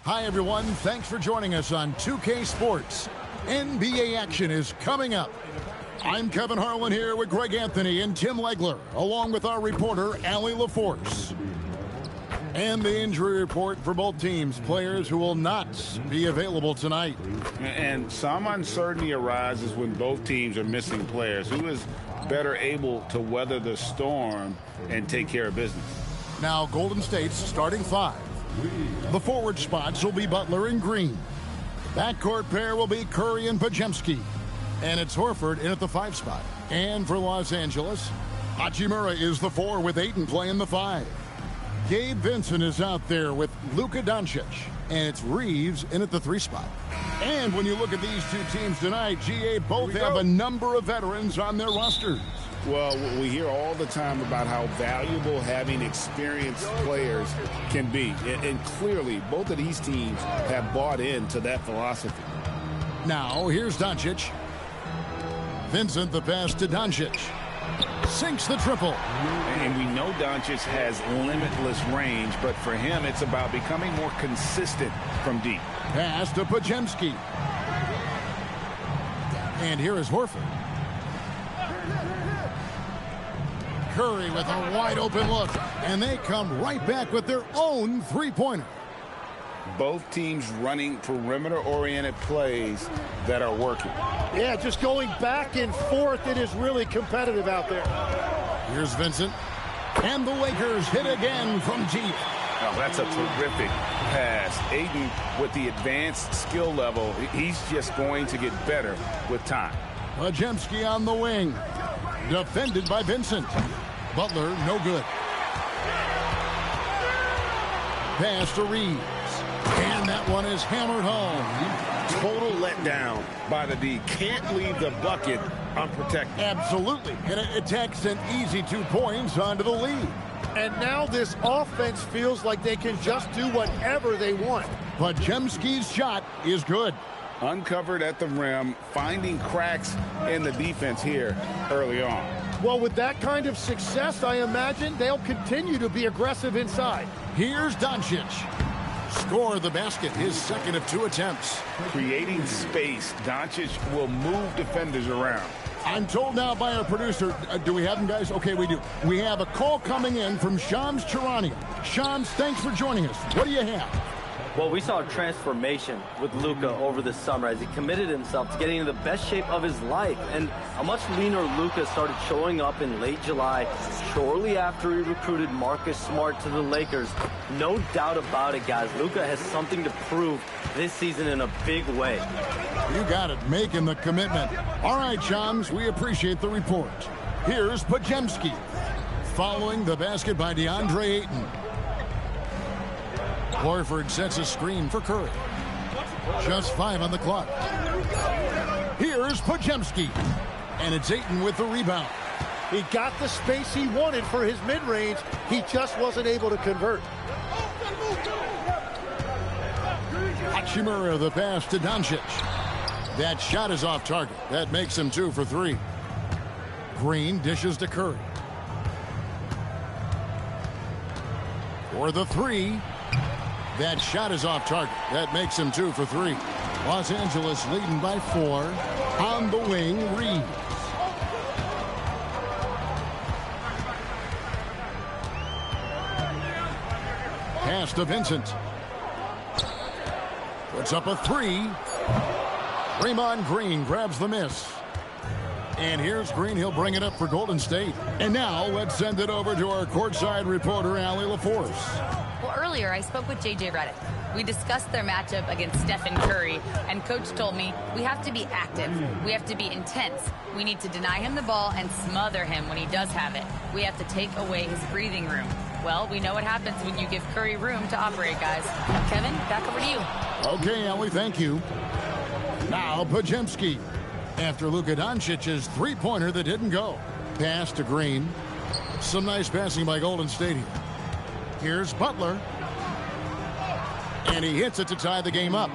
Hi, everyone. Thanks for joining us on 2K Sports. NBA action is coming up. I'm Kevin Harlan here with Greg Anthony and Tim Legler, along with our reporter, Allie LaForce. And the injury report for both teams, players who will not be available tonight. And some uncertainty arises when both teams are missing players. Who is better able to weather the storm and take care of business? Now, Golden State's starting five. The forward spots will be Butler and Green. Backcourt pair will be Curry and Podziemski. And it's Horford in at the 5 spot. And for Los Angeles, Hachimura is the 4 with Ayton playing the 5. Gabe Vincent is out there with Luka Doncic. And it's Reeves in at the 3 spot. And when you look at these two teams tonight, GA both have a number of veterans on their rosters. Well, we hear all the time about how valuable having experienced players can be. And clearly, both of these teams have bought into that philosophy. Now, here's Doncic. Vincent, the pass to Doncic. Sinks the triple. And we know Doncic has limitless range, but for him, it's about becoming more consistent from deep. Pass to Podziemski. And here is Horford. Curry with a wide-open look, and they come right back with their own three-pointer. Both teams running perimeter-oriented plays that are working. Yeah, just going back and forth. It is really competitive out there. Here's Vincent. And the Lakers hit again from deep. Oh, that's a terrific pass. Ayton, with the advanced skill level, he's just going to get better with time. Podziemski on the wing. Defended by Vincent. Butler, no good. Pass to Reeves. And that one is hammered home. Total letdown by the D. Can't leave the bucket unprotected. Absolutely. And it takes an easy 2 points onto the lead. And now this offense feels like they can just do whatever they want. Podziemski's shot is good. Uncovered at the rim, finding cracks in the defense here early on. Well, with that kind of success, I imagine they'll continue to be aggressive inside. Here's Doncic. Score the basket, his second of 2 attempts. Creating space, Doncic will move defenders around. I'm told now by our producer, do we have him, guys? Okay, we do. We have a call coming in from Shams Charania. Shams, thanks for joining us. What do you have? Well, we saw a transformation with Luka over the summer as he committed himself to getting into the best shape of his life. And a much leaner Luka started showing up in late July, shortly after he recruited Marcus Smart to the Lakers. No doubt about it, guys. Luka has something to prove this season in a big way. You got it, making the commitment. All right, Shams, we appreciate the report. Here's Podziemski. Following the basket by DeAndre Ayton. Horford sets a screen for Curry. Just 5 on the clock. Here's Podziemski. And it's Ayton with the rebound. He got the space he wanted for his mid-range. He just wasn't able to convert. Hachimura, the pass to Doncic. That shot is off target. That makes him 2 for 3. Green dishes to Curry. For the 3. That shot is off target. That makes him 2 for 3. Los Angeles leading by 4. On the wing, Reeves. Pass to Vincent. Puts up a 3. Draymond Green grabs the miss. And here's Green. He'll bring it up for Golden State. And now let's send it over to our courtside reporter, Allie LaForce. Well, earlier I spoke with J.J. Redick. We discussed their matchup against Stephen Curry, and Coach told me we have to be active. We have to be intense. We need to deny him the ball and smother him when he does have it. We have to take away his breathing room. Well, we know what happens when you give Curry room to operate, guys. Kevin, back over to you. Okay, Allie, thank you. Now, Podziemski. After Luka Doncic's three-pointer that didn't go. Pass to Green. Some nice passing by Golden State here. Here's Butler. And he hits it to tie the game up.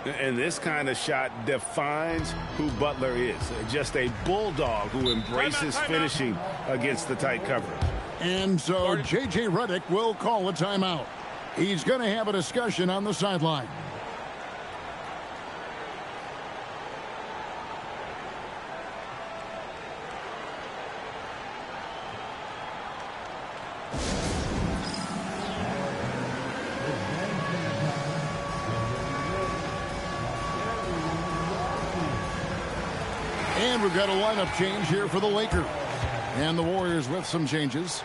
And this kind of shot defines who Butler is. Just a bulldog who embraces finishing against the tight coverage. And so J.J. Redick will call a timeout. He's going to have a discussion on the sideline. And we've got a lineup change here for the Lakers. And the Warriors with some changes.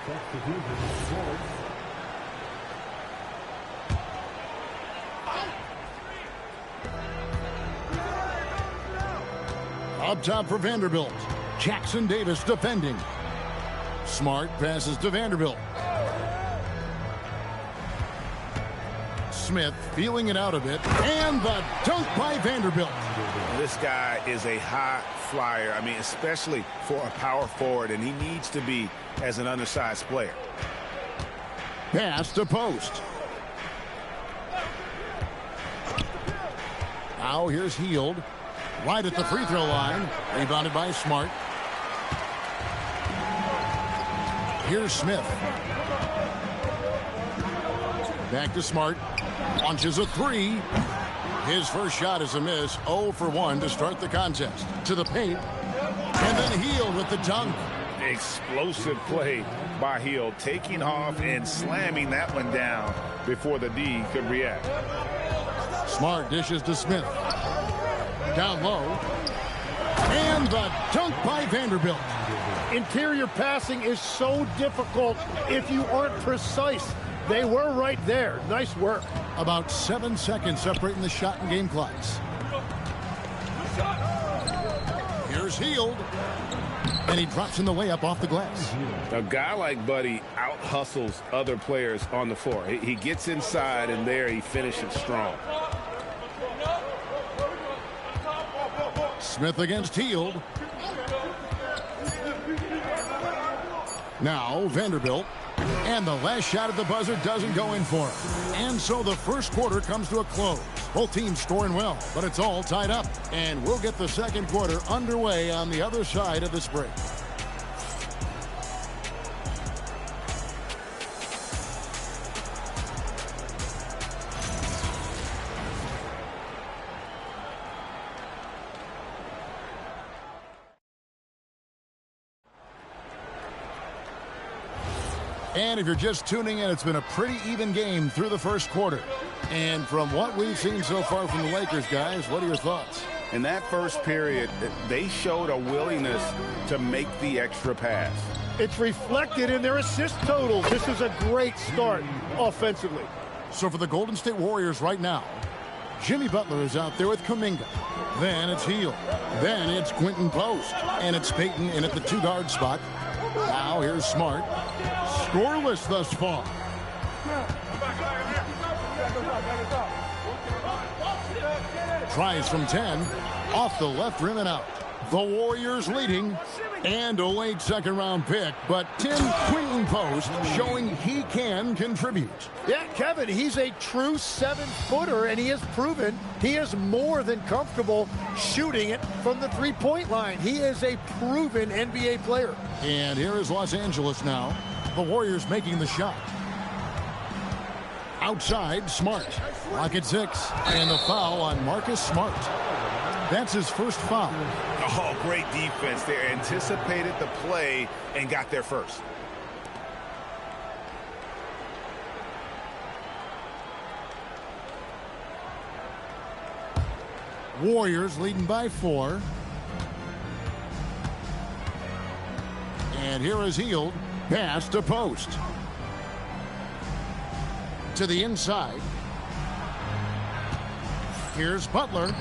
Up top for Vanderbilt. Jackson Davis defending. Smart passes to Vanderbilt. Smith feeling it out a bit. And the dunk by Vanderbilt. This guy is a high flyer. I mean, especially for a power forward, and he needs to be as an undersized player. Pass to post. Now here's Hield. Right at the free throw line. Rebounded by Smart. Here's Smith. Back to Smart. Launches a three. His first shot is a miss. 0 for 1 to start the contest. To the paint. And then Hield with the dunk. Explosive play by Hield, taking off and slamming that one down before the D could react. Smart dishes to Smith. Down low. And the dunk by Vanderbilt. Interior passing is so difficult if you aren't precise. They were right there. Nice work. About 7 seconds separating the shot and game clocks. Here's Hield. And he drops in the layup off the glass. A guy like Buddy out-hustles other players on the floor. He gets inside, and there he finishes strong. Smith against Hield. Now Vanderbilt. And the last shot at the buzzer doesn't go in for him. And so the first quarter comes to a close. Both teams scoring well, but it's all tied up. And we'll get the second quarter underway on the other side of this break. And if you're just tuning in, it's been a pretty even game through the first quarter. And from what we've seen so far from the Lakers, guys, what are your thoughts? In that first period, they showed a willingness to make the extra pass. It's reflected in their assist totals. This is a great start offensively. So for the Golden State Warriors right now, Jimmy Butler is out there with Kuminga. Then it's Hield. Then it's Quentin Post. And it's Payton in at the two-guard spot. Now here's Smart. Scoreless thus far. Tries from 10. Off the left rim and out. The Warriors leading. And a late second-round pick. But Tim Quentin Post showing he can contribute. Yeah, Kevin, he's a true 7-footer, and he has proven he is more than comfortable shooting it from the three-point line. He is a proven NBA player. And here is Los Angeles now. The Warriors making the shot. Outside, Smart. Rocket 6. And the foul on Marcus Smart. That's his first foul. Oh, great defense there. Anticipated the play and got there first. Warriors leading by 4. And here is Hield. Pass to Post. To the inside. Here's Butler.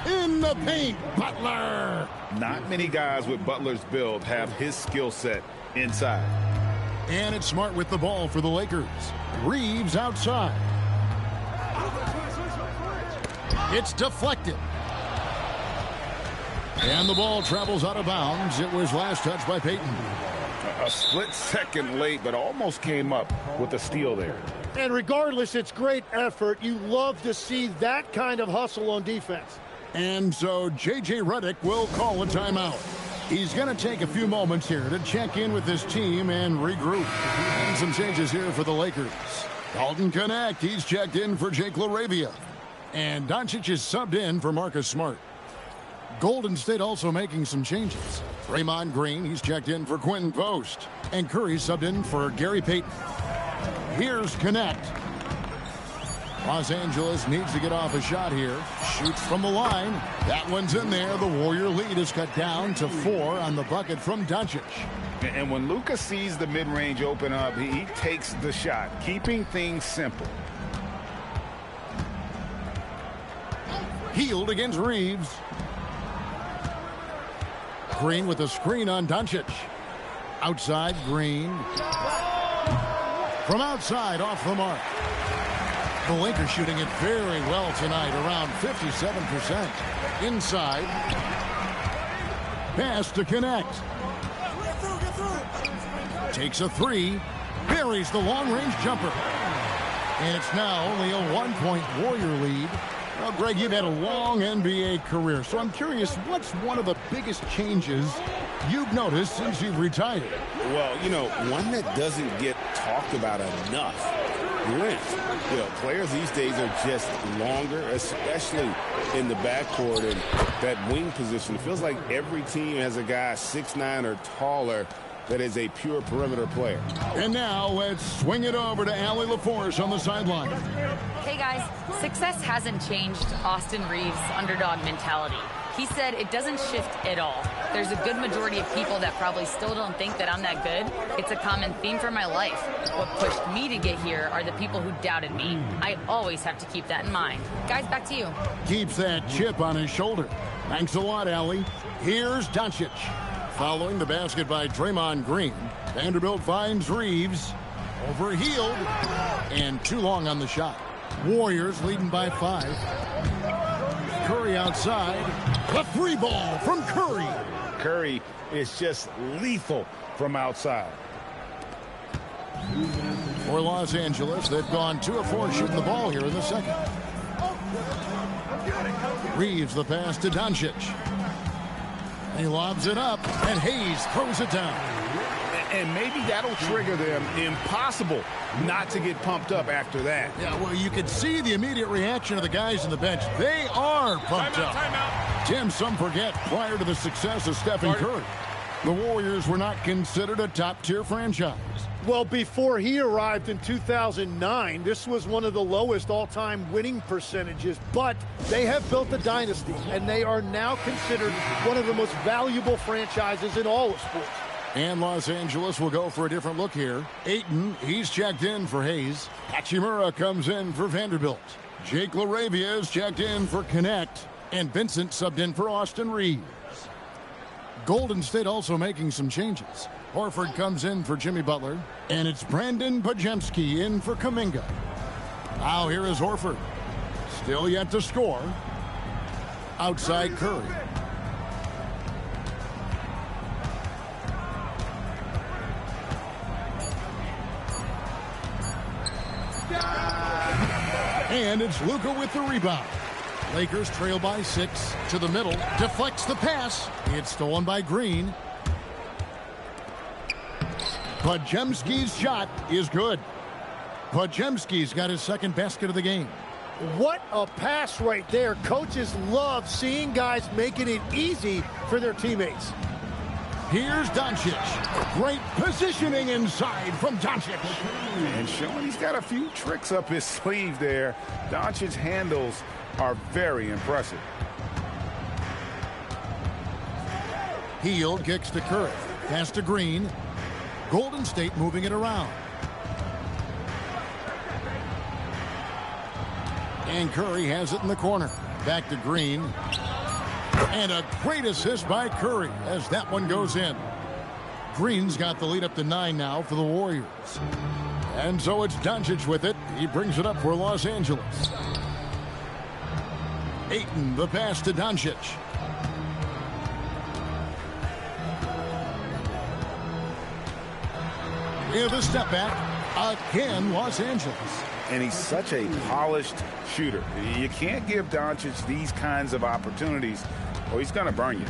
In the paint, Butler. Not many guys with Butler's build have his skill set inside. And it's Smart with the ball for the Lakers. Reeves outside. It's deflected. And the ball travels out of bounds. It was last touched by Payton. A split second late, but almost came up with a steal there. And regardless, it's great effort. You love to see that kind of hustle on defense. And so J.J. Redick will call a timeout. He's going to take a few moments here to check in with his team and regroup. And some changes here for the Lakers. Dalton Connect, he's checked in for Jake LaRavia. And Doncic is subbed in for Marcus Smart. Golden State also making some changes. Draymond Green, he's checked in for Quentin Post. And Curry subbed in for Gary Payton. Here's Connect. Los Angeles needs to get off a shot here. Shoots from the line. That one's in there. The Warrior lead is cut down to 4 on the bucket from Doncic. And when Luka sees the mid-range open up, he takes the shot, keeping things simple. Healed against Reeves. Green with a screen on Doncic. Outside, Green. From outside, off the mark. The Lakers shooting it very well tonight, around 57%. Inside. Pass to Connect. Takes a 3. Buries the long-range jumper. And it's now only a 1-point Warrior lead. Well, Greg, you've had a long NBA career, so I'm curious, what's one of the biggest changes you've noticed since you've retired? Well, you know, one that doesn't get talked about enough. Length. You know, players these days are just longer, especially in the backcourt and that wing position. It feels like every team has a guy 6'9" or taller that is a pure perimeter player. And now let's swing it over to Allie LaForce on the sideline. Hey guys, success hasn't changed Austin Reeves' underdog mentality. He said it doesn't shift at all. There's a good majority of people that probably still don't think that I'm that good. It's a common theme for my life. What pushed me to get here are the people who doubted me. I always have to keep that in mind. Guys, back to you. Keeps that chip on his shoulder. Thanks a lot, Allie. Here's Doncic. Following the basket by Draymond Green. Vanderbilt finds Reeves. Overhealed. And too long on the shot. Warriors leading by 5. Curry outside. The 3 ball from Curry. Curry is just lethal from outside. For Los Angeles, they've gone 2 of 4 shooting the ball here in the second. Reeves the pass to Doncic. He lobs it up, and Hayes throws it down. And maybe that'll trigger them. Impossible not to get pumped up after that. Yeah, well, you could see the immediate reaction of the guys on the bench. They are pumped up. Tim, some forget, prior to the success of Stephen Curry, the Warriors were not considered a top-tier franchise. Well, before he arrived in 2009, this was one of the lowest all-time winning percentages, but they have built a dynasty, and they are now considered one of the most valuable franchises in all of sports. And Los Angeles will go for a different look here. Ayton, he's checked in for Hayes. Hachimura comes in for Vanderbilt. Jake LaRavia is checked in for Connect. And Vincent subbed in for Austin Reeves. Golden State also making some changes. Horford comes in for Jimmy Butler. And it's Brandon Podziemski in for Kuminga. Now here is Horford. Still yet to score. Outside Curry. And it's Luka with the rebound. Lakers trail by 6 to the middle. Deflects the pass. It's stolen by Green. Podziemski's shot is good. Podziemski's got his second basket of the game. What a pass right there. Coaches love seeing guys making it easy for their teammates. Here's Doncic. Great positioning inside from Doncic. And showing he's got a few tricks up his sleeve there. Doncic's handles are very impressive. Hield kicks to Curry. Pass to Green. Golden State moving it around. And Curry has it in the corner. Back to Green. And a great assist by Curry as that one goes in. Green's got the lead up to 9 now for the Warriors. And so it's Doncic with it. He brings it up for Los Angeles. Ayton, the pass to Doncic. With a step back, again, Los Angeles. And he's such a polished shooter. You can't give Doncic these kinds of opportunities, or he's going to burn you.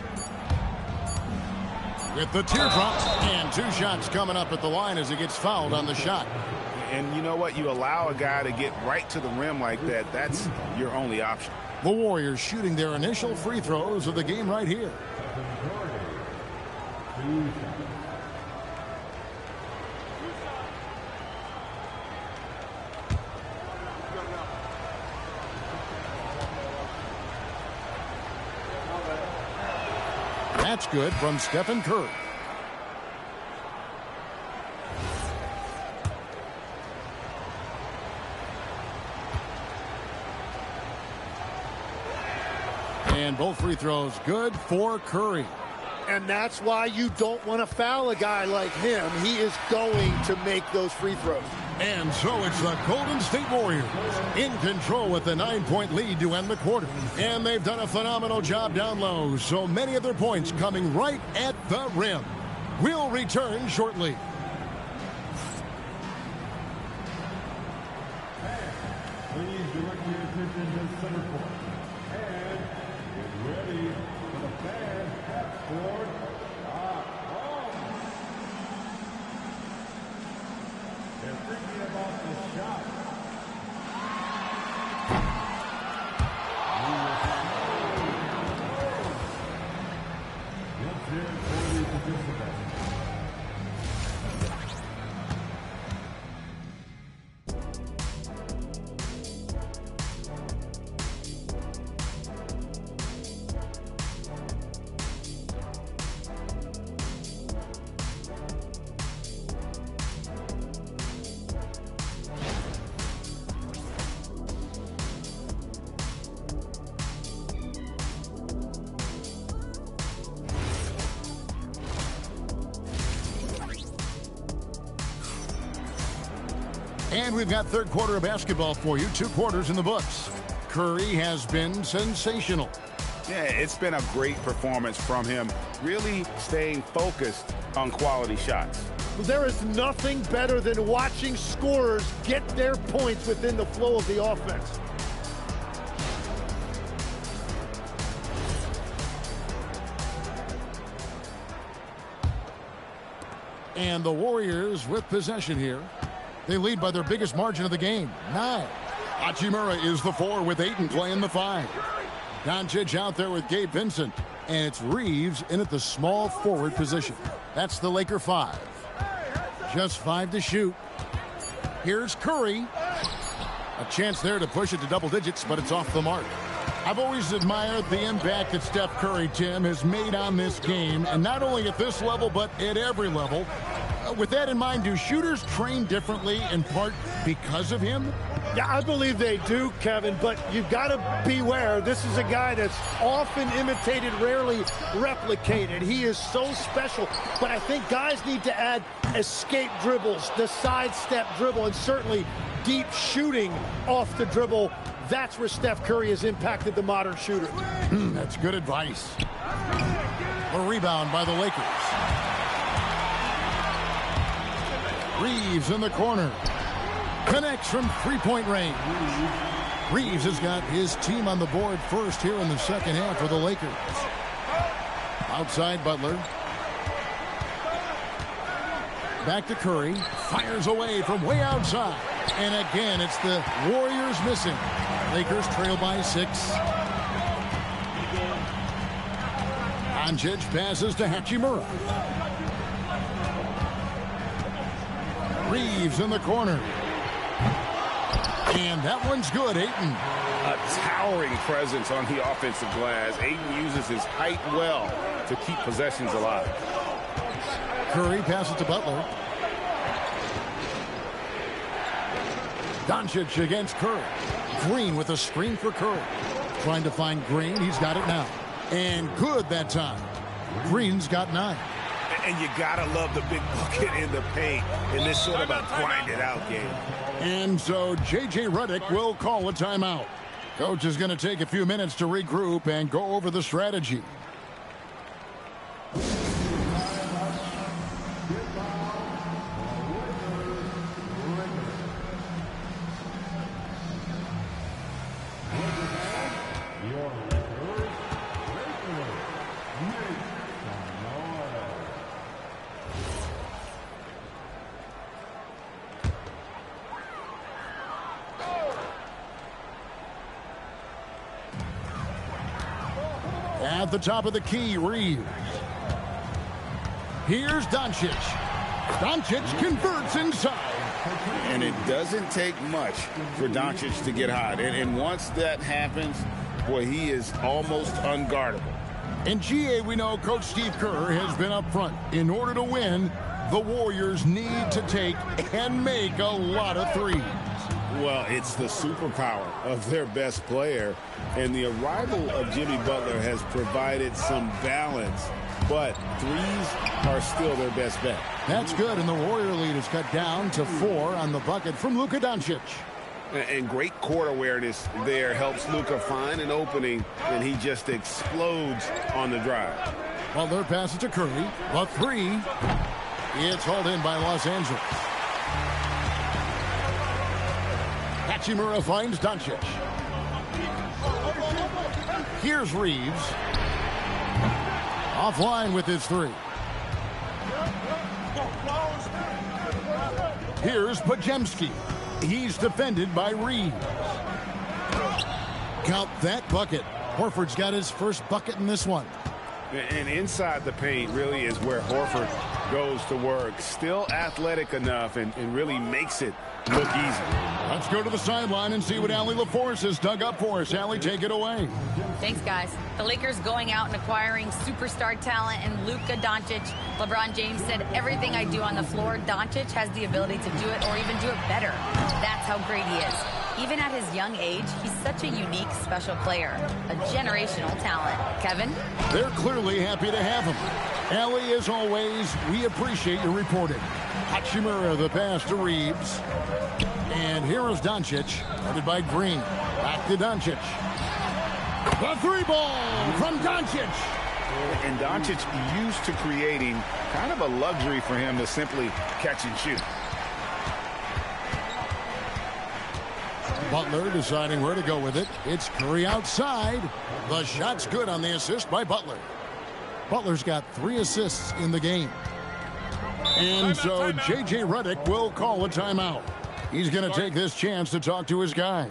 With the teardrop, and 2 shots coming up at the line as he gets fouled on the shot. And you know what? You allow a guy to get right to the rim like that. That's your only option. The Warriors shooting their initial free throws of the game right here. That's good from Stephen Curry. And both free throws good for Curry. And that's why you don't want to foul a guy like him. He is going to make those free throws. And so it's the Golden State Warriors in control with a 9-point lead to end the quarter. And they've done a phenomenal job down low. So many of their points coming right at the rim. We'll return shortly. Please direct your attention to center court. And get ready for the fans half court. They're thinking about the shot. Let's hear it for the participants. And we've got third quarter of basketball for you. 2 quarters in the books. Curry has been sensational. Yeah, it's been a great performance from him, really staying focused on quality shots. There is nothing better than watching scorers get their points within the flow of the offense. And the Warriors with possession here. They lead by their biggest margin of the game, 9. Hachimura is the 4 with Ayton playing the 5. Doncic out there with Gabe Vincent. And it's Reeves in at the small forward position. That's the Laker 5. Just 5 to shoot. Here's Curry. A chance there to push it to double digits, but it's off the mark. I've always admired the impact that Steph Curry, Tim, has made on this game, and not only at this level, but at every level. With that in mind, do shooters train differently in part because of him? Yeah, I believe they do, Kevin, but you've got to beware. This is a guy that's often imitated, rarely replicated. He is so special, but I think guys need to add escape dribbles, the sidestep dribble, and certainly deep shooting off the dribble. That's where Steph Curry has impacted the modern shooter. That's good advice. A rebound by the Lakers. Reeves in the corner. Connects from three-point range. Reeves has got his team on the board first here in the second half for the Lakers. Outside Butler. Back to Curry. Fires away from way outside. And again, it's the Warriors missing. Lakers trail by 6. Doncic passes to Hachimura. Reeves in the corner. And that one's good, Ayton. A towering presence on the offensive glass. Ayton uses his height well to keep possessions alive. Curry passes to Butler. Doncic against Curry. Green with a screen for Curry. Trying to find Green. He's got it now. And good that time. Green's got 9. And you gotta love the big bucket in the paint in this sort of a grinded-out game. And so J.J. Redick will call a timeout. Coach is going to take a few minutes to regroup and go over the strategy. At the top of the key, Reeves. Here's Doncic. Doncic converts inside. And it doesn't take much for Doncic to get hot. And once that happens, boy, he is almost unguardable. In GA, we know Coach Steve Kerr has been up front. In order to win, the Warriors need to take and make a lot of threes. Well, it's the superpower of their best player. And the arrival of Jimmy Butler has provided some balance. But threes are still their best bet. That's good, and the Warrior lead is cut down to 4 on the bucket from Luka Doncic. And great court awareness there helps Luka find an opening, and he just explodes on the drive. Butler passes to Curry. A 3. It's hauled in by Los Angeles. Hachimura finds Doncic. Here's Reeves. Offline with his 3. Here's Pajemski. He's defended by Reeves. Count that bucket. Horford's got his first bucket in this one. And inside the paint really is where Horford goes to work. Still athletic enough and really makes it look easy. Let's go to the sideline and see what Allie LaForce has dug up for us. Allie, take it away. Thanks, guys. The Lakers going out and acquiring superstar talent and Luka Doncic. LeBron James said, everything I do on the floor, Doncic has the ability to do it or even do it better. That's how great he is. Even at his young age, he's such a unique, special player. A generational talent. Kevin? They're clearly happy to have him. Allie, as always, we appreciate your reporting. Hachimura, the pass to Reeves. And here is Doncic, headed by Green. Back to Doncic. The 3-ball from Doncic. And Doncic used to creating kind of a luxury for him to simply catch and shoot. Butler deciding where to go with it. It's Curry outside. The shot's good on the assist by Butler. Butler's got 3 assists in the game. And so J.J. Redick will call a timeout. He's going to take this chance to talk to his guys.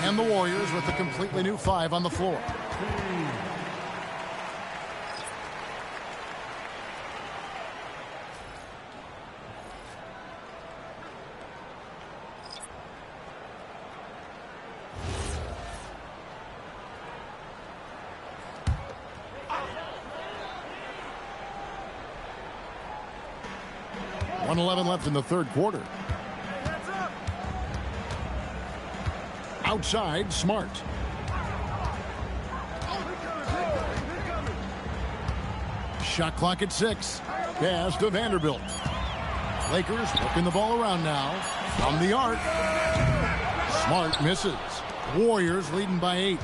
And the Warriors with a completely new 5 on the floor. .11 left in the third quarter. Outside, Smart. Shot clock at 6. Pass to Vanderbilt. Lakers working the ball around now. From the arc. Smart misses. Warriors leading by 8.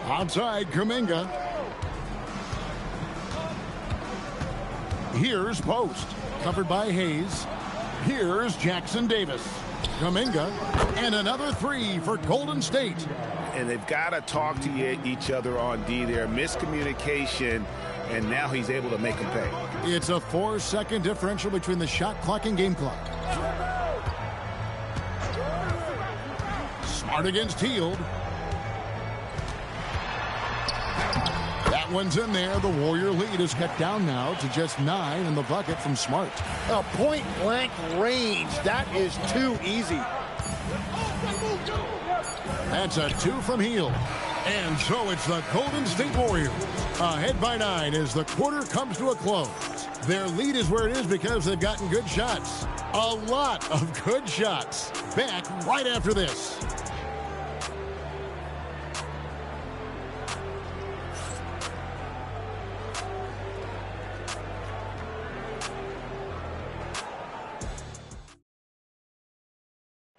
Outside, Kuminga. Here's Post. Covered by Hayes. Here's Jackson Davis. Kuminga. And another 3 for Golden State. And they've got to talk to each other on D there. Miscommunication. And now he's able to make them pay. It's a 4-second differential between the shot clock and game clock. Smart against Hield. That one's in there. The Warrior lead is cut down now to just 9 in the bucket from Smart. A point-blank range. That is too easy. That's a 2 from Hield. And so it's the Golden State Warriors ahead by 9 as the quarter comes to a close. Their lead is where it is because they've gotten good shots. A lot of good shots. Back right after this.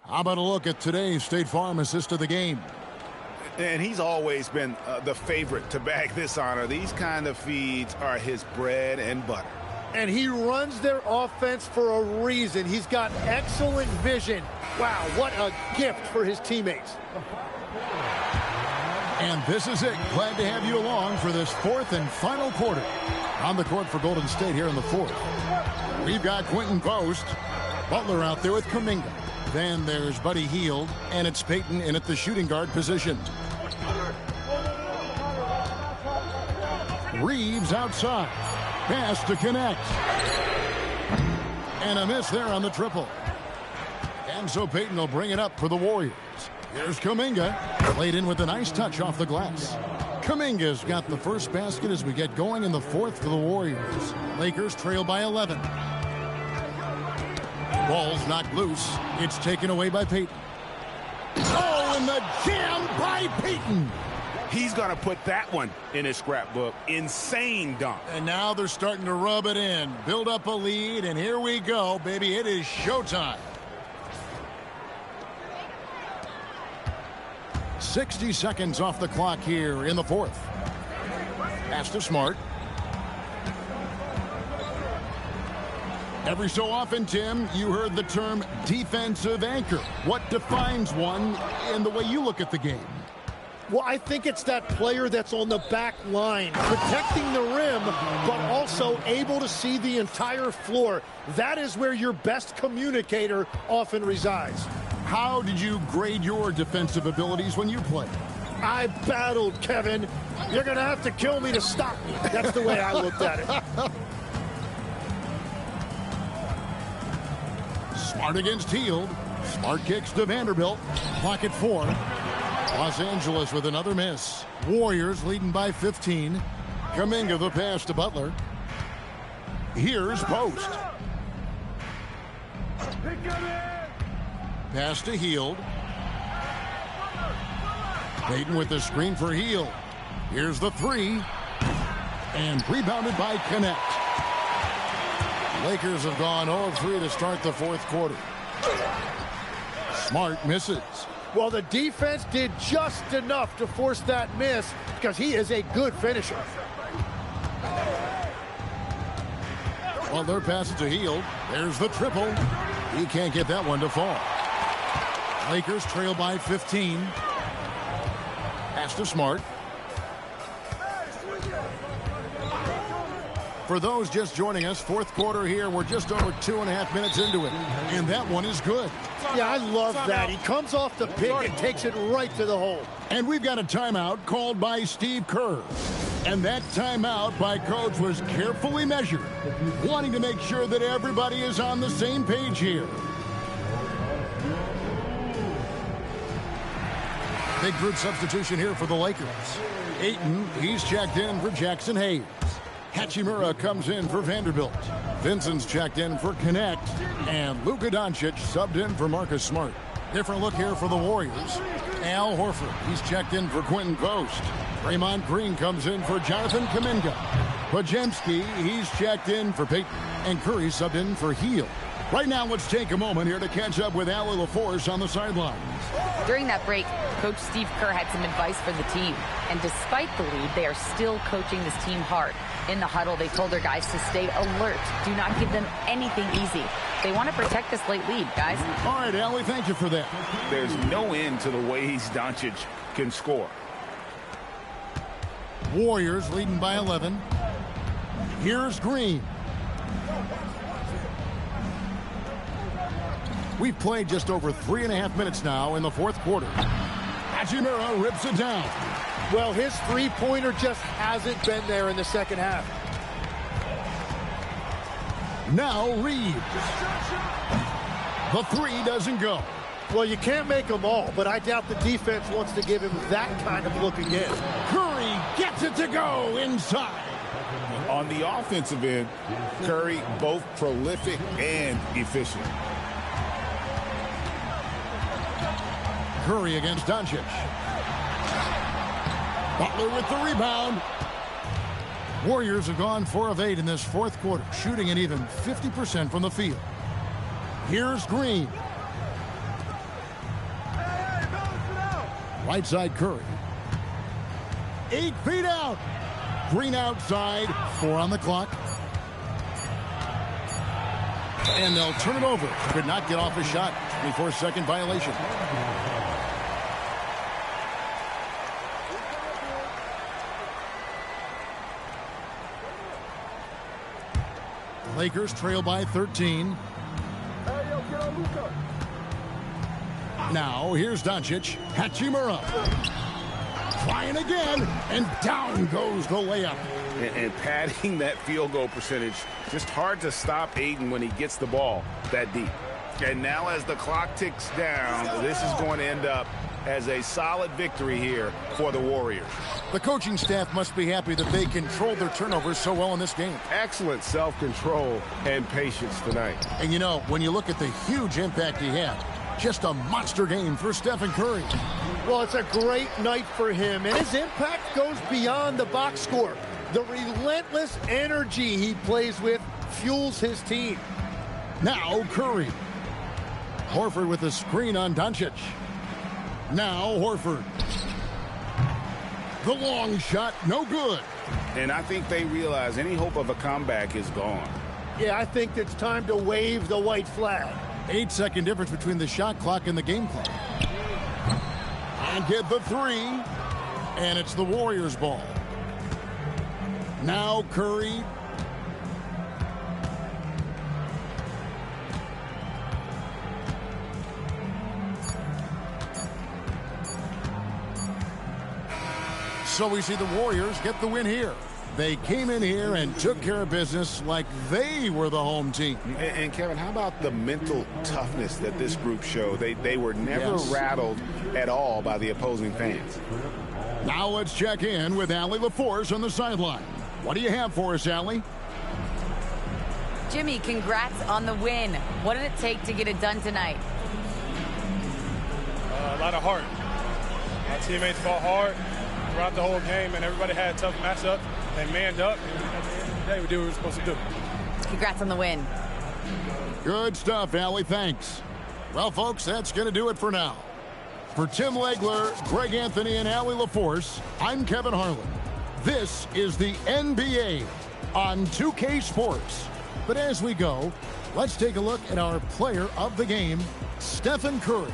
How about a look at today's State Farm assist of the game? And he's always been the favorite to bag this honor. These kind of feeds are his bread and butter. And he runs their offense for a reason. He's got excellent vision. Wow, what a gift for his teammates. And this is it. Glad to have you along for this fourth and final quarter. On the court for Golden State here in the fourth. We've got Quentin Post. Butler out there with Kuminga. Then there's Buddy Hield. And it's Payton in at the shooting guard position. Reeves outside. Pass to connect. And a miss there on the triple. And so Payton will bring it up for the Warriors. Here's Kuminga. Played in with a nice touch off the glass. Kuminga's got the first basket as we get going in the fourth for the Warriors. Lakers trail by 11. Ball's knocked loose. It's taken away by Payton. Oh, and the jam by Payton. He's going to put that one in his scrapbook. Insane dunk. And now they're starting to rub it in. Build up a lead, and here we go, baby. It is showtime. 60 seconds off the clock here in the fourth. Pass to Smart. Every so often, Tim, you heard the term defensive anchor. What defines one in the way you look at the game? Well, I think it's that player that's on the back line, protecting the rim, but also able to see the entire floor. That is where your best communicator often resides. How did you grade your defensive abilities when you played? I battled, Kevin. You're going to have to kill me to stop me. That's the way I looked at it. Smart against Hield. Smart kicks to Vanderbilt. Clock at 4. Los Angeles with another miss. Warriors leading by 15. Kuminga the pass to Butler. Here's Post. Pass to Hield. Payton with the screen for Hield. Here's the 3. And rebounded by Connect. Lakers have gone 0-3 to start the fourth quarter. Smart misses. Well, the defense did just enough to force that miss because he is a good finisher. Well, their pass to Hield. There's the triple. He can't get that one to fall. Lakers trail by 15. Pass to Smart. For those just joining us, fourth quarter here, we're just over 2.5 minutes into it. And that one is good. Yeah, I love that. He comes off the pick and takes it right to the hole. And we've got a timeout called by Steve Kerr. And that timeout by Coach was carefully measured, wanting to make sure that everybody is on the same page here. Big group substitution here for the Lakers. Ayton, he's checked in for Jackson Hayes. Hachimura comes in for Vanderbilt. Vincent's checked in for Connect. And Luka Doncic subbed in for Marcus Smart. Different look here for the Warriors. Al Horford, he's checked in for Quentin Post. Draymond Green comes in for Jonathan Kuminga. Podziemski, he's checked in for Payton. And Curry subbed in for Hield. Right now, let's take a moment here to catch up with Allie LaForce on the sidelines. During that break, Coach Steve Kerr had some advice for the team. And despite the lead, they are still coaching this team hard. In the huddle, they told their guys to stay alert. Do not give them anything easy. They want to protect this late lead, guys. All right, Allie, thank you for that. There's no end to the ways Doncic can score. Warriors leading by 11. Here's Green. We've played just over 3.5 minutes now in the fourth quarter. Hachimura rips it down. Well, his three-pointer just hasn't been there in the second half. Now Reeves. The 3 doesn't go. Well, you can't make them all, but I doubt the defense wants to give him that kind of look again. Curry gets it to go inside. On the offensive end, Curry both prolific and efficient. Curry against Doncic. Butler with the rebound. Warriors have gone 4 of 8 in this fourth quarter, shooting an even 50% from the field. Here's Green. Right side Curry. 8 feet out. Green outside. 4 on the clock. And they'll turn it over. Could not get off his shot. 24-second violation. Lakers trail by 13. Now, here's Doncic. Hachimura. Trying again, and down goes the layup. And padding that field goal percentage, just hard to stop Ayton when he gets the ball that deep. And now as the clock ticks down, this is going to end up as a solid victory here for the Warriors. The coaching staff must be happy that they controlled their turnovers so well in this game. Excellent self-control and patience tonight. And you know, when you look at the huge impact he had, just a monster game for Stephen Curry. Well, it's a great night for him, and his impact goes beyond the box score. The relentless energy he plays with fuels his team. Now Curry. Horford with a screen on Doncic. Now Horford. The long shot, no good. And I think they realize any hope of a comeback is gone. Yeah, I think it's time to wave the white flag. 8-second difference between the shot clock and the game clock. And get the three. And it's the Warriors' ball. Now Curry. So we see the Warriors get the win here. They came in here and took care of business like they were the home team. And Kevin, how about the mental toughness that this group showed? They were never rattled at all by the opposing fans. Now let's check in with Allie LaForce on the sideline. What do you have for us, Allie? Jimmy, congrats on the win. What did it take to get it done tonight? A lot of heart. My teammates fought hard throughout the whole game, and everybody had tough matchups. They manned up, and at the end of the day, we did what we were supposed to do. Congrats on the win. Good stuff, Allie. Thanks. Well, folks, that's going to do it for now. For Tim Legler, Greg Anthony, and Allie LaForce, I'm Kevin Harlan. This is the NBA on 2K Sports. But as we go, let's take a look at our player of the game, Stephen Curry.